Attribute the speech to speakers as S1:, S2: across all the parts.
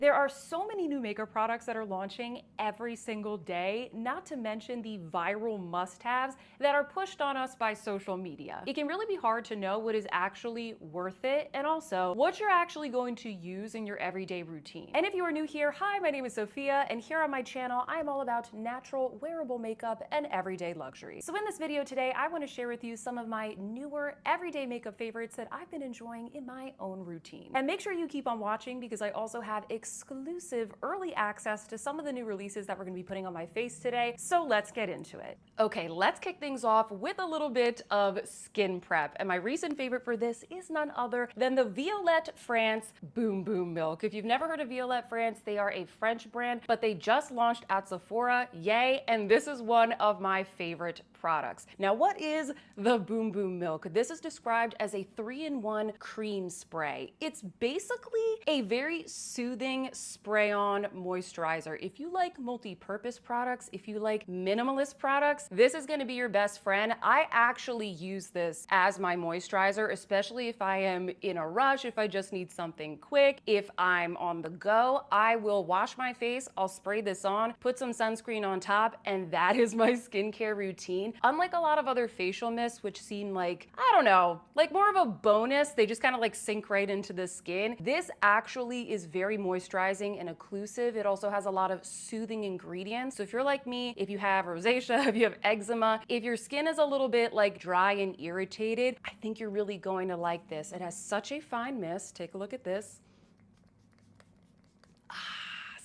S1: There are so many new makeup products that are launching every single day, not to mention the viral must-haves that are pushed on us by social media. It can really be hard to know what is actually worth it and also what you're actually going to use in your everyday routine. And if you are new here, hi, my name is Sophia, and here on my channel, I am all about natural, wearable makeup and everyday luxury. So in this video today, I want to share with you some of my newer everyday makeup favorites that I've been enjoying in my own routine. And make sure you keep on watching because I also have exclusive early access to some of the new releases that we're going to be putting on my face today. So let's get into it. Okay, let's kick things off with a little bit of skin prep. And my recent favorite for this is none other than the Violette France Boom Boom Milk. If you've never heard of Violette France, they are a French brand, but they just launched at Sephora, yay, and this is one of my favorite products. Now, what is the Boom Boom Milk? This is described as a 3-in-1 cream spray. It's basically a very soothing spray-on moisturizer. If you like multi-purpose products, if you like minimalist products, this is gonna be your best friend. I actually use this as my moisturizer, especially if I am in a rush, if I just need something quick, if I'm on the go, I will wash my face, I'll spray this on, put some sunscreen on top, and that is my skincare routine. Unlike a lot of other facial mists, which seem like, I don't know, like more of a bonus, they just kind of like sink right into the skin. This actually is very moisturizing and occlusive. It also has a lot of soothing ingredients. So if you're like me, if you have rosacea, if you have eczema, if your skin is a little bit like dry and irritated, I think you're really going to like this. It has such a fine mist. Take a look at this.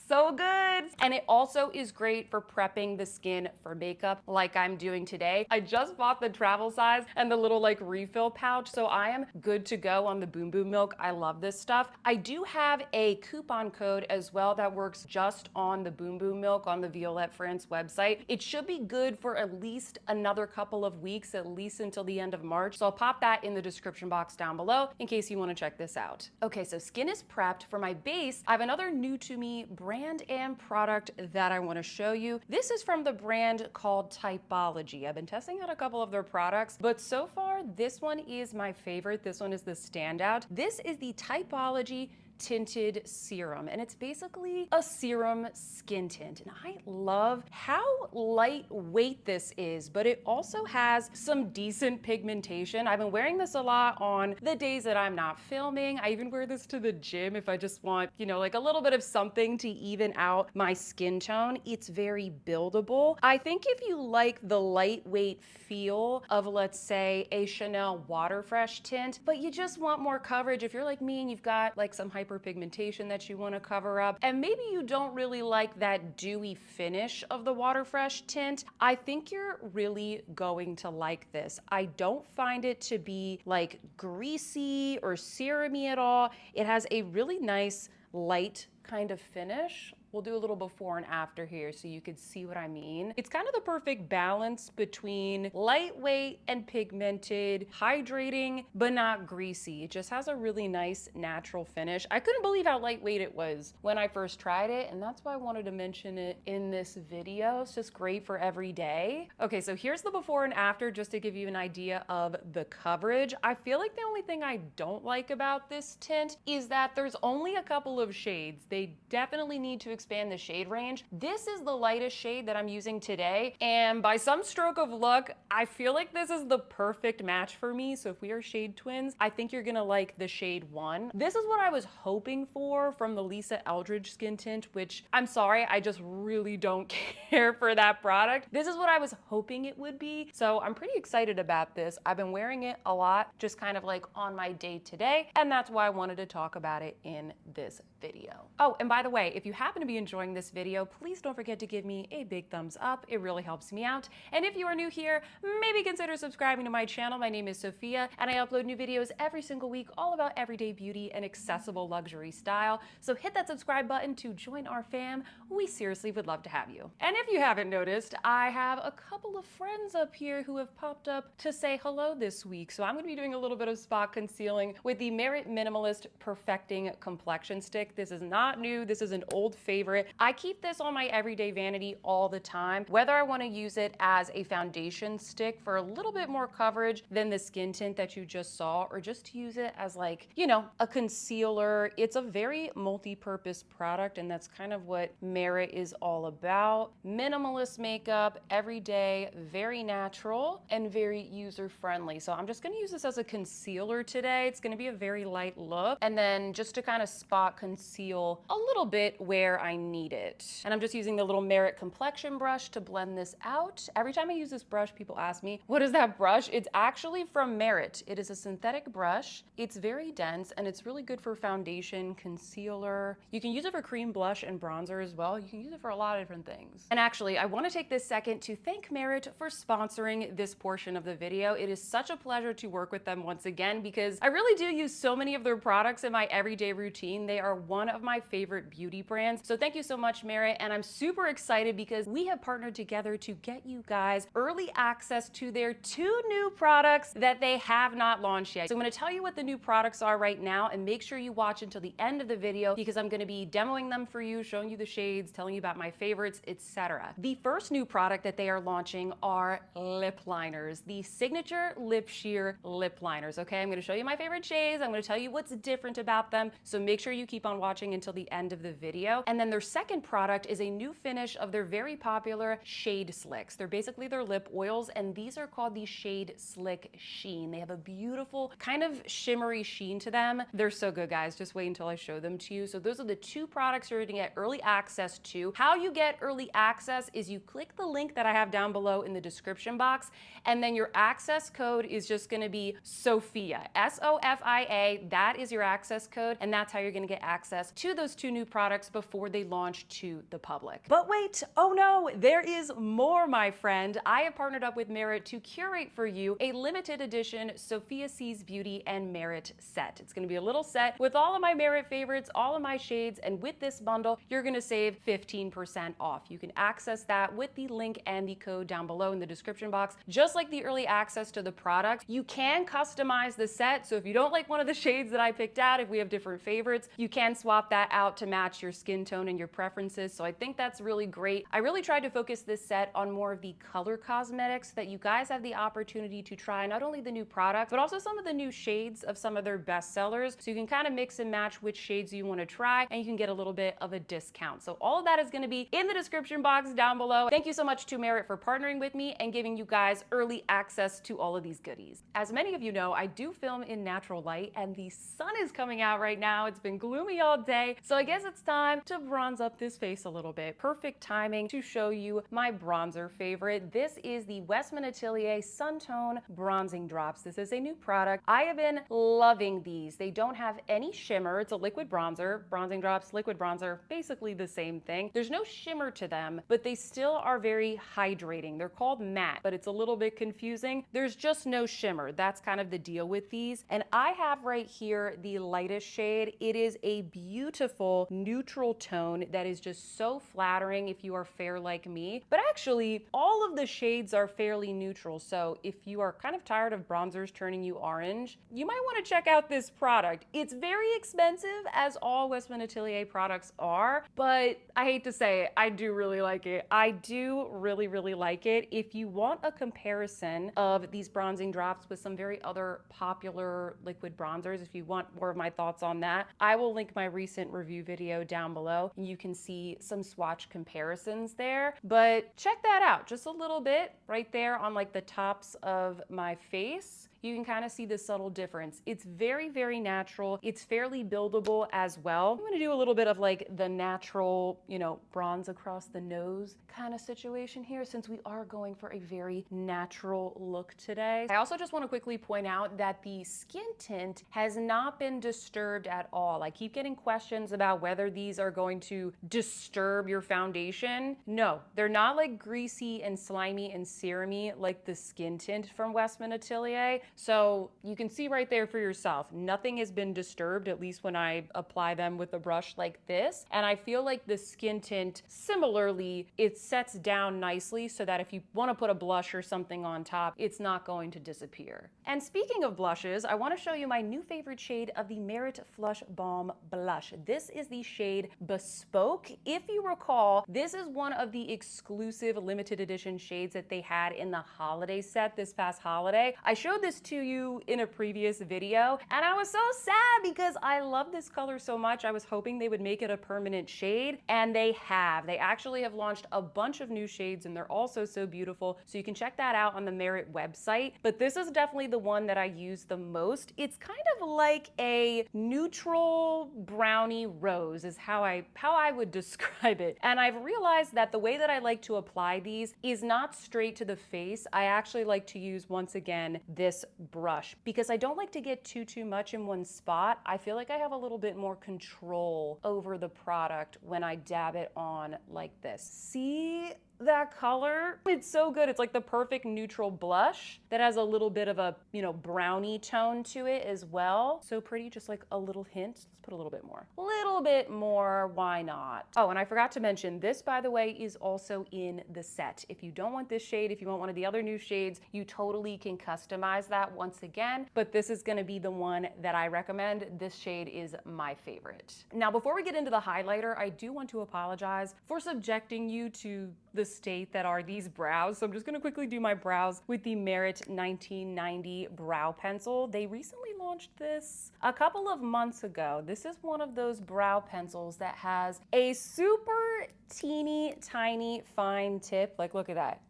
S1: So good. And it also is great for prepping the skin for makeup like I'm doing today. I just bought the travel size and the little like refill pouch, so I am good to go on the Boom Boom Milk. I love this stuff. I do have a coupon code as well that works just on the Boom Boom Milk on the Violette France website. It should be good for at least another couple of weeks, at least until the end of March. So I'll pop that in the description box down below in case you want to check this out. Okay, so skin is prepped. For my base, I have another new to me brand and product that I want to show you. This is from the brand called Typology. I've been testing out a couple of their products, but so far this one is my favorite. This one is the standout. This is the Typology tinted serum, and it's basically a serum skin tint, and I love how lightweight this is, but it also has some decent pigmentation. I've been wearing this a lot on the days that I'm not filming. I even wear this to the gym if I just want, you know, like a little bit of something to even out my skin tone. It's very buildable. I think if you like the lightweight feel of, let's say, a Chanel Water Fresh tint, but you just want more coverage, if you're like me and you've got like some hyperpigmentation that you want to cover up, and maybe you don't really like that dewy finish of the Water Fresh tint, I think you're really going to like this. I don't find it to be like greasy or serumy at all. It has a really nice light kind of finish. We'll do a little before and after here so you can see what I mean. It's kind of the perfect balance between lightweight and pigmented, hydrating, but not greasy. It just has a really nice natural finish. I couldn't believe how lightweight it was when I first tried it, and that's why I wanted to mention it in this video. It's just great for every day. Okay, so here's the before and after just to give you an idea of the coverage. I feel like the only thing I don't like about this tint is that there's only a couple of shades. They definitely need to expand the shade range. This is the lightest shade that I'm using today, and by some stroke of luck, I feel like this is the perfect match for me. So if we are shade twins, I think you're gonna like the shade 1. This is what I was hoping for from the Lisa Eldridge skin tint, which I'm sorry, I just really don't care for that product. This is what I was hoping it would be, so I'm pretty excited about this. I've been wearing it a lot, just kind of like on my day to day, and that's why I wanted to talk about it in this video. Oh, and by the way, if you happen to be enjoying this video, please don't forget to give me a big thumbs up. It really helps me out. And if you are new here, maybe consider subscribing to my channel. My name is Sophia, and I upload new videos every single week all about everyday beauty and accessible luxury style. So hit that subscribe button to join our fam. We seriously would love to have you. And if you haven't noticed, I have a couple of friends up here who have popped up to say hello this week. So I'm going to be doing a little bit of spot concealing with the Merit Minimalist Perfecting Complexion Stick. This is not new. This is an old favorite favorite. I keep this on my everyday vanity all the time, whether I want to use it as a foundation stick for a little bit more coverage than the skin tint that you just saw, or just to use it as like, you know, a concealer. It's a very multi-purpose product, and that's kind of what Merit is all about. Minimalist makeup, everyday, very natural, and very user-friendly. So I'm just gonna use this as a concealer today. It's gonna be a very light look, and then just to kind of spot conceal a little bit where I need it. And I'm just using the little Merit complexion brush to blend this out. Every time I use this brush, people ask me, what is that brush? It's actually from Merit. It is a synthetic brush. It's very dense, and it's really good for foundation, concealer. You can use it for cream blush and bronzer as well. You can use it for a lot of different things. And actually, I want to take this second to thank Merit for sponsoring this portion of the video. It is such a pleasure to work with them once again, because I really do use so many of their products in my everyday routine. They are one of my favorite beauty brands. So thank you so much, Merit. And I'm super excited because we have partnered together to get you guys early access to their 2 new products that they have not launched yet. So I'm going to tell you what the new products are right now, and make sure you watch until the end of the video, because I'm going to be demoing them for you, showing you the shades, telling you about my favorites, etc. The first new product that they are launching are lip liners, the signature lip sheer lip liners. Okay, I'm going to show you my favorite shades. I'm going to tell you what's different about them. So make sure you keep on watching until the end of the video. And then their second product is a new finish of their very popular Shade Slicks. They're basically their lip oils, and these are called the Shade Slick Sheen. They have a beautiful kind of shimmery sheen to them. They're so good, guys. Just wait until I show them to you. So those are the 2 products you're going to get early access to. How you get early access is you click the link that I have down below in the description box, and then your access code is just going to be SOFIA, SOFIA. That is your access code, and that's how you're going to get access to those 2 new products before they launch to the public. But wait, oh no, there is more, my friend. I have partnered up with Merit to curate for you a limited edition SOFIASEES Beauty and Merit set. It's going to be a little set with all of my Merit favorites, all of my shades, and with this bundle, you're going to save 15% off. You can access that with the link and the code down below in the description box. Just like the early access to the product, you can customize the set. So if you don't like one of the shades that I picked out, if we have different favorites, you can swap that out to match your skin tone and your preferences. So I think that's really great. I really tried to focus this set on more of the color cosmetics so that you guys have the opportunity to try not only the new product, but also some of the new shades of some of their best sellers. So you can kind of mix and match which shades you want to try, and you can get a little bit of a discount. So all of that is going to be in the description box down below. Thank you so much to Merit for partnering with me and giving you guys early access to all of these goodies. As many of you know, I do film in natural light, and the sun is coming out right now. It's been gloomy all day, so I guess it's time to bronze up this face a little bit. Perfect timing to show you my bronzer favorite. This is the Westman Atelier Sun Tone Bronzing Drops. This is a new product. I have been loving these. They don't have any shimmer. It's a liquid bronzer. Bronzing drops, liquid bronzer, basically the same thing. There's no shimmer to them, but they still are very hydrating. They're called matte, but it's a little bit confusing. There's just no shimmer. That's kind of the deal with these. And I have right here the lightest shade. It is a beautiful neutral tone that is just so flattering if you are fair like me. But actually, all of the shades are fairly neutral. So if you are kind of tired of bronzers turning you orange, you might want to check out this product. It's very expensive, as all Westman Atelier products are, but I hate to say it, I do really like it. I do really, really like it. If you want a comparison of these bronzing drops with some very other popular liquid bronzers, if you want more of my thoughts on that, I will link my recent review video down below, and you can see some swatch comparisons there. But check that out just a little bit right there on like the tops of my face. You can kind of see the subtle difference. It's very, very natural. It's fairly buildable as well. I'm gonna do a little bit of like the natural, you know, bronze across the nose kind of situation here, since we are going for a very natural look today. I also just want to quickly point out that the skin tint has not been disturbed at all. I keep getting questions about whether these are going to disturb your foundation. No, they're not like greasy and slimy and serumy like the skin tint from Westman Atelier. So you can see right there for yourself, nothing has been disturbed, at least when I apply them with a brush like this. And I feel like the skin tint, similarly, it sets down nicely so that if you want to put a blush or something on top, it's not going to disappear. And speaking of blushes, I want to show you my new favorite shade of the Merit Flush Balm Blush. This is the shade Bespoke. If you recall, this is one of the exclusive limited edition shades that they had in the holiday set this past holiday. I showed this to you in a previous video, and I was so sad because I love this color so much. I was hoping they would make it a permanent shade, and they have. They actually have launched a bunch of new shades, and they're also so beautiful. So you can check that out on the Merit website. But this is definitely the one that I use the most. It's kind of like a neutral brownie rose is how I would describe it. And I've realized that the way that I like to apply these is not straight to the face. I actually like to use, once again, this brush because I don't like to get too much in one spot. I feel like I have a little bit more control over the product when I dab it on like this. See that color? It's so good. It's like the perfect neutral blush that has a little bit of a, brownie tone to it as well. So pretty, just like a little hint. Let's put a little bit more. A little bit more, why not? Oh, and I forgot to mention, this, by the way, is also in the set. If you don't want this shade, if you want one of the other new shades, you totally can customize that once again, but this is gonna be the one that I recommend. This shade is my favorite. Now, before we get into the highlighter, I do want to apologize for subjecting you to the state that are these brows. So I'm just gonna quickly do my brows with the Merit 1990 brow pencil. They recently launched this a couple of months ago. This is one of those brow pencils that has a super teeny tiny fine tip. Like, look at that.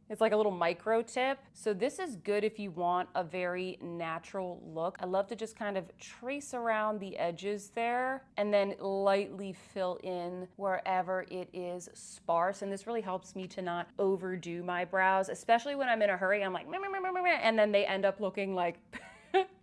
S1: It's like a little micro tip. So this is good if you want a very natural look. I love to just kind of trace around the edges there and then lightly fill in wherever it is sparse. And this really helps me to not overdo my brows, especially when I'm in a hurry. I'm like, meh, meh, meh, meh, meh, and then they end up looking like,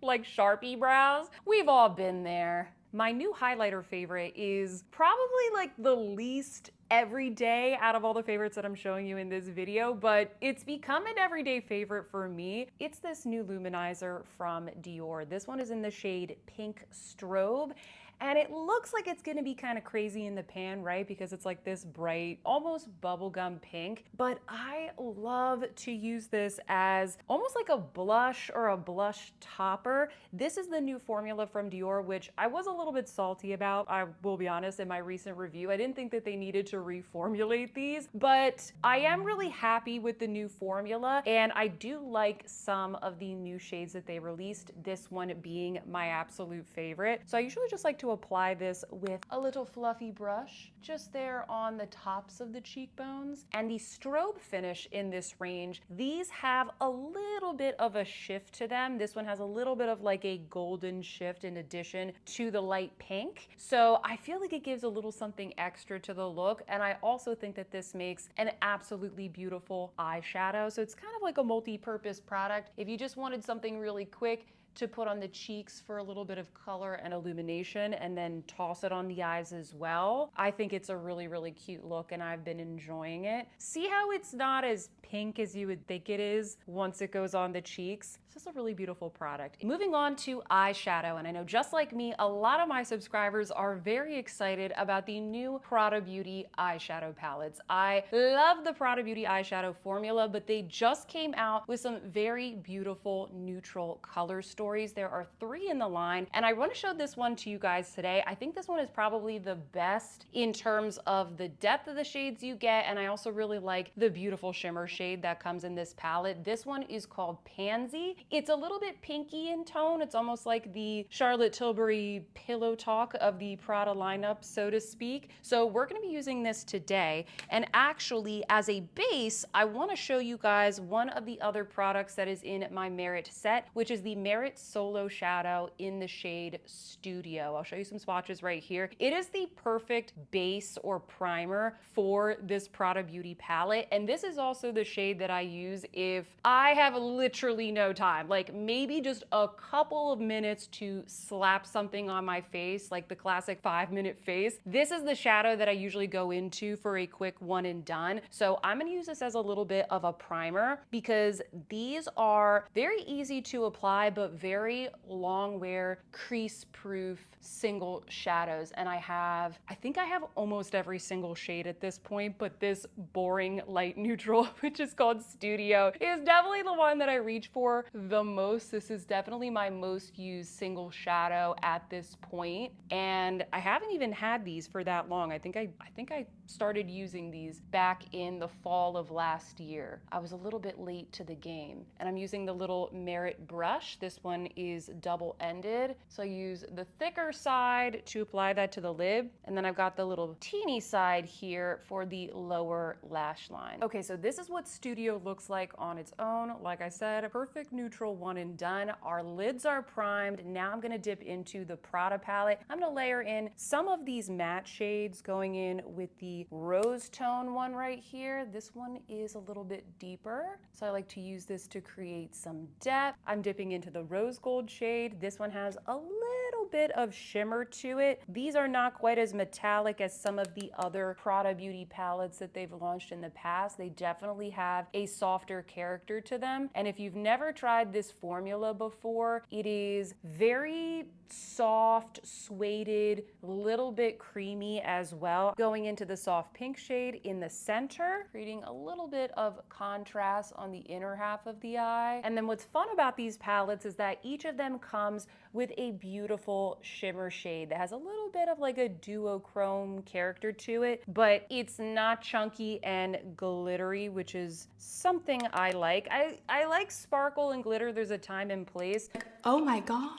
S1: like Sharpie brows. We've all been there. My new highlighter favorite is probably like the least everyday out of all the favorites that I'm showing you in this video, but it's become an everyday favorite for me. It's this new luminizer from Dior. This one is in the shade Pink Strobe. And it looks like it's gonna be kind of crazy in the pan, right? Because it's like this bright, almost bubblegum pink. But I love to use this as almost like a blush or a blush topper. This is the new formula from Dior, which I was a little bit salty about. I will be honest, in my recent review, I didn't think that they needed to reformulate these, but I am really happy with the new formula. And I do like some of the new shades that they released, this one being my absolute favorite. So I usually just like to apply this with a little fluffy brush just there on the tops of the cheekbones. And the strobe finish in this range, these have a little bit of a shift to them. This one has a little bit of like a golden shift in addition to the light pink. So I feel like it gives a little something extra to the look. And I also think that this makes an absolutely beautiful eyeshadow. So it's kind of like a multi-purpose product. If you just wanted something really quick to put on the cheeks for a little bit of color and illumination and then toss it on the eyes as well, I think it's a really, really cute look and I've been enjoying it. See how it's not as pink as you would think it is once it goes on the cheeks? It's just a really beautiful product. Moving on to eyeshadow, and I know just like me, a lot of my subscribers are very excited about the new Prada Beauty eyeshadow palettes. I love the Prada Beauty eyeshadow formula, but they just came out with some very beautiful neutral color stories. There are 3 in the line, and I want to show this one to you guys today. I think this one is probably the best in terms of the depth of the shades you get, and I also really like the beautiful shimmer shade that comes in this palette. This one is called Pansy. It's a little bit pinky in tone. It's almost like the Charlotte Tilbury Pillow Talk of the Prada lineup, so to speak. So we're going to be using this today, and actually as a base, I want to show you guys one of the other products that is in my Merit set, which is the Merit Merit Solo Shadow in the shade Studio. I'll show you some swatches right here. It is the perfect base or primer for this Prada Beauty palette. And this is also the shade that I use if I have literally no time, like maybe just a couple of minutes to slap something on my face, like the classic 5-minute face. This is the shadow that I usually go into for a quick one and done. So I'm gonna use this as a little bit of a primer because these are very easy to apply, but very long wear, crease proof single shadows. And I think I have almost every single shade at this point, but this boring light neutral, which is called Studio, is definitely the one that I reach for the most. This is definitely my most used single shadow at this point. And I haven't even had these for that long. I think I started using these back in the fall of last year. I was a little bit late to the game. And I'm using the little Merit brush. This one is double-ended. So I use the thicker side to apply that to the lid. And then I've got the little teeny side here for the lower lash line. Okay, so this is what Studio looks like on its own. Like I said, a perfect neutral one and done. Our lids are primed. Now I'm gonna dip into the Prada palette. I'm gonna layer in some of these matte shades, going in with the rose tone one right here. This one is a little bit deeper, so I like to use this to create some depth. I'm dipping into the rose gold shade. This one has a little bit of shimmer to it. These are not quite as metallic as some of the other Prada Beauty palettes that they've launched in the past. They definitely have a softer character to them. And if you've never tried this formula before, it is very soft, suede, little bit creamy as well. Going into the soft pink shade in the center, creating a little bit of contrast on the inner half of the eye. And then what's fun about these palettes is that each of them comes with a beautiful shimmer shade that has a little bit of like a duochrome character to it, but it's not chunky and glittery, which is something I like. I like sparkle and glitter. There's a time and place.
S2: Oh my God.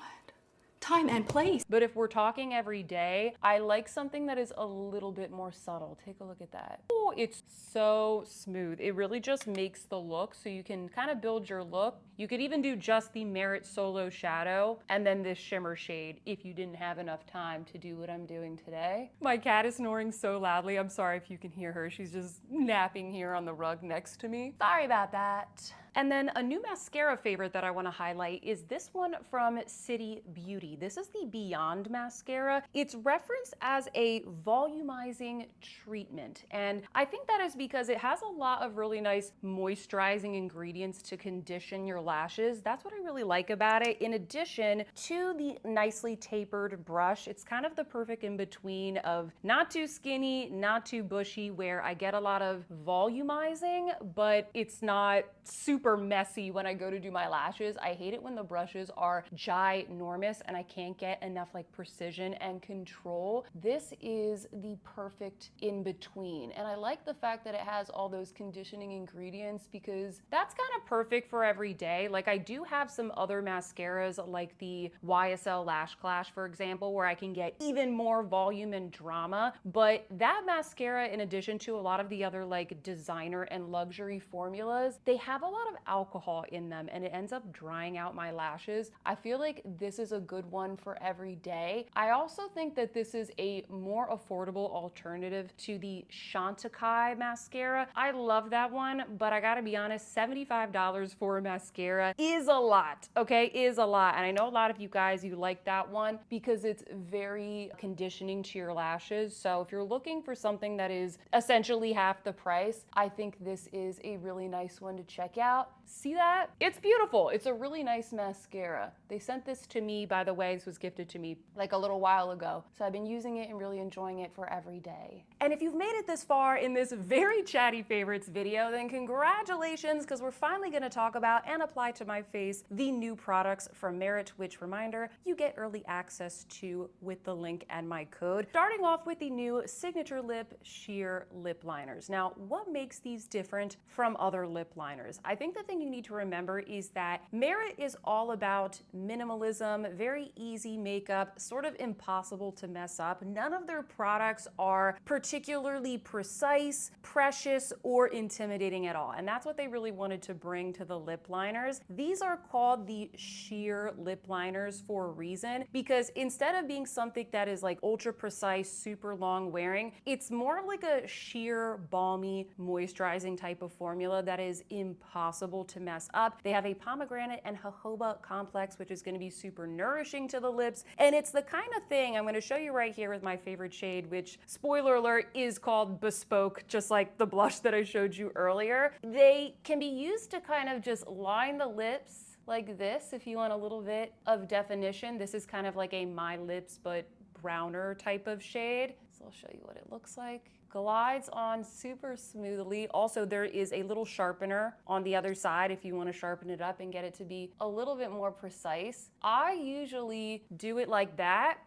S2: Time and place.
S1: But if we're talking every day, I like something that is a little bit more subtle. Take a look at that. Oh, it's so smooth. It really just makes the look, so you can kind of build your look. You could even do just the Merit Solo Shadow and then this shimmer shade if you didn't have enough time to do what I'm doing today. My cat is snoring so loudly. I'm sorry if you can hear her. She's just napping here on the rug next to me. Sorry about that. And then a new mascara favorite that I want to highlight is this one from Sweed Beauty. This is the Beyond mascara. It's referenced as a volumizing treatment. And I think that is because it has a lot of really nice moisturizing ingredients to condition your lashes. That's what I really like about it. In addition to the nicely tapered brush, it's kind of the perfect in between of not too skinny, not too bushy, where I get a lot of volumizing, but it's not super messy when I go to do my lashes. I hate it when the brushes are ginormous and I can't get enough like precision and control. This is the perfect in between. And I like the fact that it has all those conditioning ingredients because that's kind of perfect for every day. Like I do have some other mascaras like the YSL Lash Clash, for example, where I can get even more volume and drama. But that mascara, in addition to a lot of the other like designer and luxury formulas, they have a lot of alcohol in them and it ends up drying out my lashes. I feel like this is a good one for every day. I also think that this is a more affordable alternative to the Chantecaille mascara. I love that one, but I gotta be honest, $75 for a mascara is a lot, okay? Is a lot. And I know a lot of you guys, you like that one because it's very conditioning to your lashes. So if you're looking for something that is essentially half the price, I think this is a really nice one to check out. See that? It's beautiful. It's a really nice mascara. They sent this to me, by the way. This was gifted to me like a little while ago. So I've been using it and really enjoying it for every day. And if you've made it this far in this very chatty favorites video, then congratulations, because we're finally going to talk about and apply to my face the new products from Merit, which, reminder, you get early access to with the link and my code. Starting off with the new Signature Lip Sheer Lip Liners. Now, what makes these different from other lip liners? I think think the thing you need to remember is that Merit is all about minimalism, very easy makeup, sort of impossible to mess up. None of their products are particularly precise, precious, or intimidating at all. And that's what they really wanted to bring to the lip liners. These are called the sheer lip liners for a reason, because instead of being something that is like ultra precise, super long wearing, it's more like a sheer, balmy, moisturizing type of formula that is impossible to mess up. They have a pomegranate and jojoba complex, which is going to be super nourishing to the lips. And it's the kind of thing I'm going to show you right here with my favorite shade, which, spoiler alert, is called Bespoke, just like the blush that I showed you earlier. They can be used to kind of just line the lips like this if you want a little bit of definition. This is kind of like a My Lips but browner type of shade. So I'll show you what it looks like. Glides on super smoothly. Also, there is a little sharpener on the other side if you want to sharpen it up and get it to be a little bit more precise. I usually do it like that,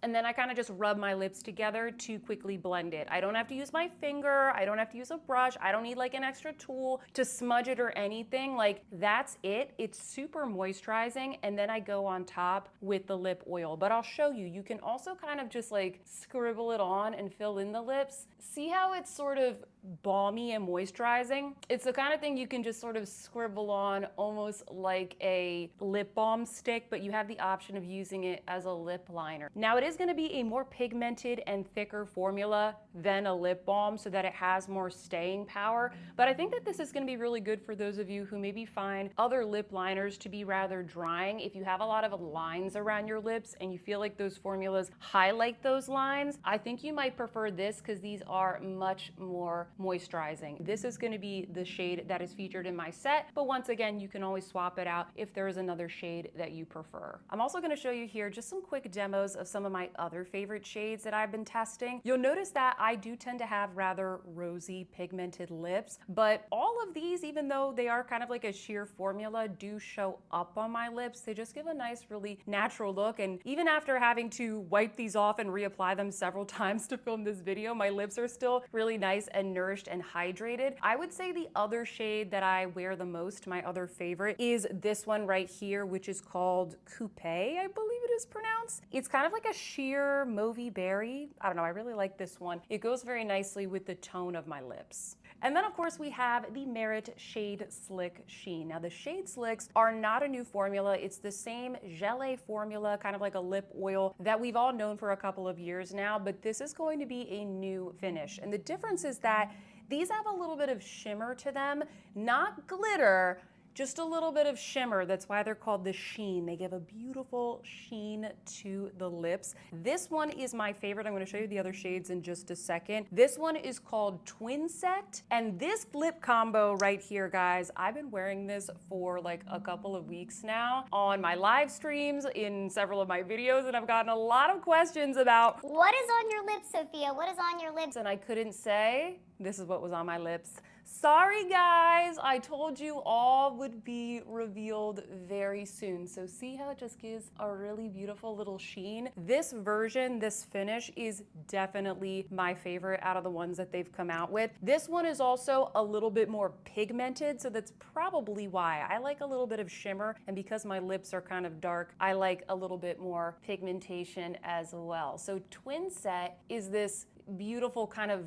S1: and then I kind of just rub my lips together to quickly blend it. I don't have to use my finger. I don't have to use a brush. I don't need like an extra tool to smudge it or anything. Like, that's it. It's super moisturizing. And then I go on top with the lip oil. But I'll show you. You can also kind of just like scribble it on and fill in the lips. See how it's sort of balmy and moisturizing? It's the kind of thing you can just sort of scribble on almost like a lip balm stick, but you have the option of using it as a lip liner. Now, it is going to be a more pigmented and thicker formula than a lip balm so that it has more staying power, but I think that this is going to be really good for those of you who maybe find other lip liners to be rather drying. If you have a lot of lines around your lips and you feel like those formulas highlight those lines, I think you might prefer this because these are much more moisturizing. This is going to be the shade that is featured in my set, but once again, you can always swap it out if there is another shade that you prefer. I'm also going to show you here just some quick demos of some of my other favorite shades that I've been testing. You'll notice that I do tend to have rather rosy pigmented lips, but all of these, even though they are kind of like a sheer formula, do show up on my lips. They just give a nice, really natural look, and even after having to wipe these off and reapply them several times to film this video, my lips are still really nice and nourished and hydrated. I would say the other shade that I wear the most, my other favorite, is this one right here, which is called Coupe, I believe it is pronounced. It's kind of like a sheer mauvey berry. I don't know, I really like this one. It goes very nicely with the tone of my lips. And then of course we have the Merit Shade Slick Sheen. Now the Shade Slicks are not a new formula. It's the same gelée formula, kind of like a lip oil that we've all known for a couple of years now, but this is going to be a new finish. And the difference is that these have a little bit of shimmer to them, not glitter, just a little bit of shimmer. That's why they're called the sheen. They give a beautiful sheen to the lips. This one is my favorite. I'm going to show you the other shades in just a second. This one is called Twin Set. And this lip combo right here, guys, I've been wearing this for like a couple of weeks now on my live streams, in several of my videos, and I've gotten a lot of questions about
S3: what is on your lips, Sophia? What is on your lips?
S1: And I couldn't say. This is what was on my lips. Sorry guys, I told you all would be revealed very soon. So see how it just gives a really beautiful little sheen? This version, this finish, is definitely my favorite out of the ones that they've come out with. This one is also a little bit more pigmented, so that's probably why. I like a little bit of shimmer, and because my lips are kind of dark, I like a little bit more pigmentation as well. So Twin Set is this beautiful kind of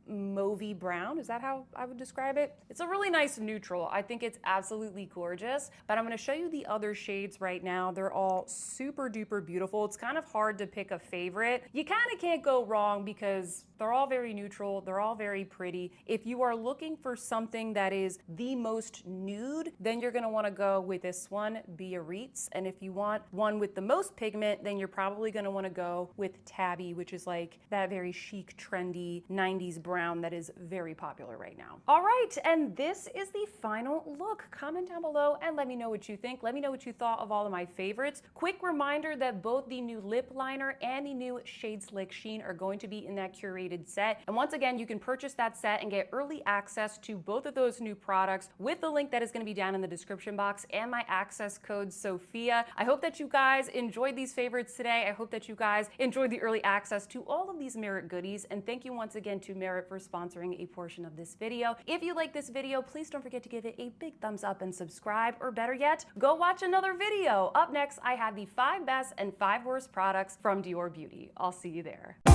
S1: mauvey brown. Is that how I would describe it? It's a really nice neutral. I think it's absolutely gorgeous, but I'm going to show you the other shades right now. They're all super duper beautiful. It's kind of hard to pick a favorite. You kind of can't go wrong because they're all very neutral. They're all very pretty. If you are looking for something that is the most nude, then you're going to want to go with this one, Biarritz. And if you want one with the most pigment, then you're probably going to want to go with Tabby, which is like that very chic, trendy 90s brown that is very popular right now. All right, and this is the final look. Comment down below and let me know what you think. Let me know what you thought of all of my favorites. Quick reminder that both the new lip liner and the new Shade Slick Sheen are going to be in that curated set. And once again, you can purchase that set and get early access to both of those new products with the link that is going to be down in the description box and my access code SOFIA. I hope that you guys enjoyed these favorites today. I hope that you guys enjoyed the early access to all of these Merit goodies. And thank you once again to Merit for sponsoring a portion of this video. If you like this video, please don't forget to give it a big thumbs up and subscribe, or better yet, go watch another video. Up next, I have the 5 best and 5 worst products from Dior Beauty. I'll see you there.